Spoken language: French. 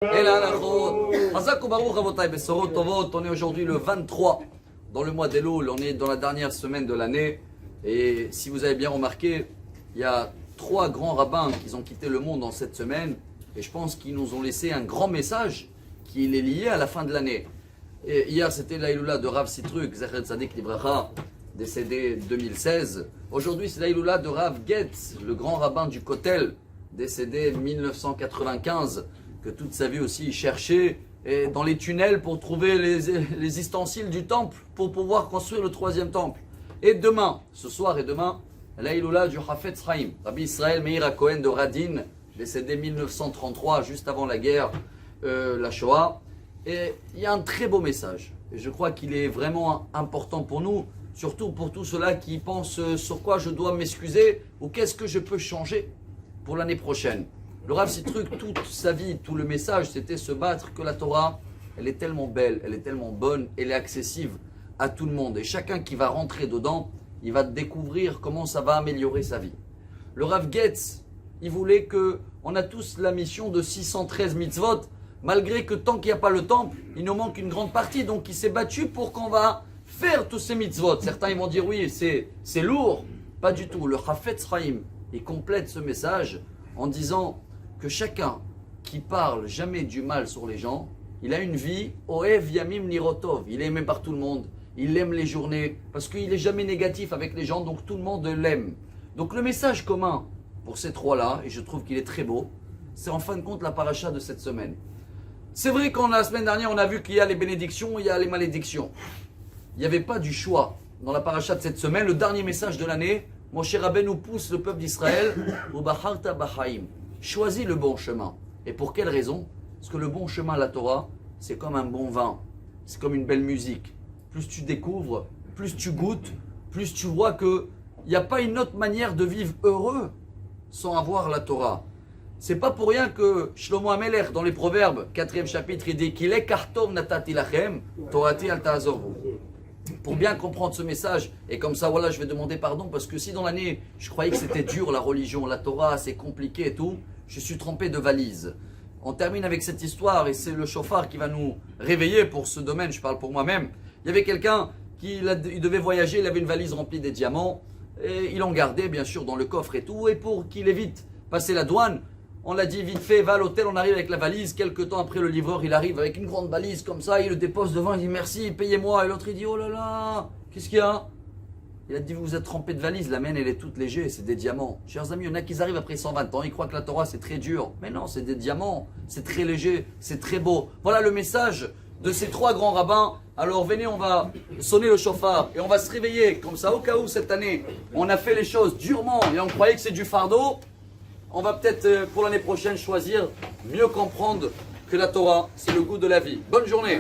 Et là, on est aujourd'hui le 23 dans le mois d'Elul, on est dans la dernière semaine de l'année. Et si vous avez bien remarqué, il y a 3 grands rabbins qui ont quitté le monde en cette semaine. Et je pense qu'ils nous ont laissé un grand message qui est lié à la fin de l'année. Et hier, c'était l'Aïloula de Rav Sitruk, Zecher Tzadik Livracha, décédé 2016. Aujourd'hui, c'est l'Aïloula de Rav Getz, le grand rabbin du Kotel, décédé 1995, que toute sa vie aussi il cherchait dans les tunnels pour trouver les ustensiles du temple pour pouvoir construire le 3e temple. Et demain, ce soir et demain, l'Aïloula du Hafetz Chaim, Rabbi Israël Meir Cohen de Radin, décédé 1933, juste avant la guerre, la Shoah. Et il y a un très beau message. Et je crois qu'il est vraiment important pour nous, surtout pour tous ceux-là qui pensent sur quoi je dois m'excuser ou qu'est-ce que je peux changer pour l'année prochaine. Le Rav Sitruk, toute sa vie, tout le message, c'était se battre que la Torah, elle est tellement belle, elle est tellement bonne, elle est accessible à tout le monde. Et chacun qui va rentrer dedans, il va découvrir comment ça va améliorer sa vie. Le Rav Getz, il voulait que, on a tous la mission de 613 mitzvot, malgré que tant qu'il n'y a pas le temple, il nous manque une grande partie. Donc il s'est battu pour qu'on va faire tous ces mitzvot. Certains ils vont dire oui, c'est lourd. Pas du tout. Le Hafetz Chaim, il complète ce message en disant que chacun qui parle jamais du mal sur les gens, il a une vie Oev Yamim Nirotov. Il est aimé par tout le monde. Il aime les journées parce qu'il n'est jamais négatif avec les gens, donc tout le monde l'aime. Donc le message commun pour ces 3-là, et je trouve qu'il est très beau, c'est en fin de compte la paracha de cette semaine. C'est vrai qu'en la semaine dernière, on a vu qu'il y a les bénédictions, il y a les malédictions. Il n'y avait pas du choix. Dans la paracha de cette semaine, le dernier message de l'année, Moshe Rabbeinu pousse le peuple d'Israël au Bacharta Bachaim. Choisis le bon chemin. Et pour quelle raison? Parce que le bon chemin, la Torah, c'est comme un bon vin. C'est comme une belle musique. Plus tu découvres, plus tu goûtes, plus tu vois qu'il n'y a pas une autre manière de vivre heureux sans avoir la Torah. C'est pas pour rien que Shlomo Ameler, dans les Proverbes, 4e chapitre, il dit qu'il est kartov natati lachem, torati al ta'azorvu. Pour bien comprendre ce message, et comme ça, voilà, je vais demander pardon, parce que si dans l'année, je croyais que c'était dur la religion, la Torah, c'est compliqué et tout, je suis trempé de valises. On termine avec cette histoire, et c'est le chauffard qui va nous réveiller pour ce domaine, je parle pour moi-même. Il y avait quelqu'un qui il devait voyager, il avait une valise remplie des diamants, et il en gardait bien sûr dans le coffre et tout, et pour qu'il évite passer la douane, on l'a dit vite fait, va à l'hôtel, on arrive avec la valise. Quelques temps après, le livreur, il arrive avec une grande valise comme ça, il le dépose devant, il dit merci, payez-moi. Et l'autre, il dit oh là là, qu'est-ce qu'il y a? Il a dit vous êtes trempé de valise, la mienne elle est toute légère, c'est des diamants. Chers amis, il y en a qui arrivent après 120 ans, ils croient que la Torah c'est très dur. Mais non, c'est des diamants, c'est très léger, c'est très beau. Voilà le message de ces 3 grands rabbins. Alors venez, on va sonner le chauffard et on va se réveiller. Comme ça, au cas où cette année, on a fait les choses durement et on croyait que c'est du fardeau. On va peut-être pour l'année prochaine choisir mieux comprendre que la Torah, c'est le goût de la vie. Bonne journée.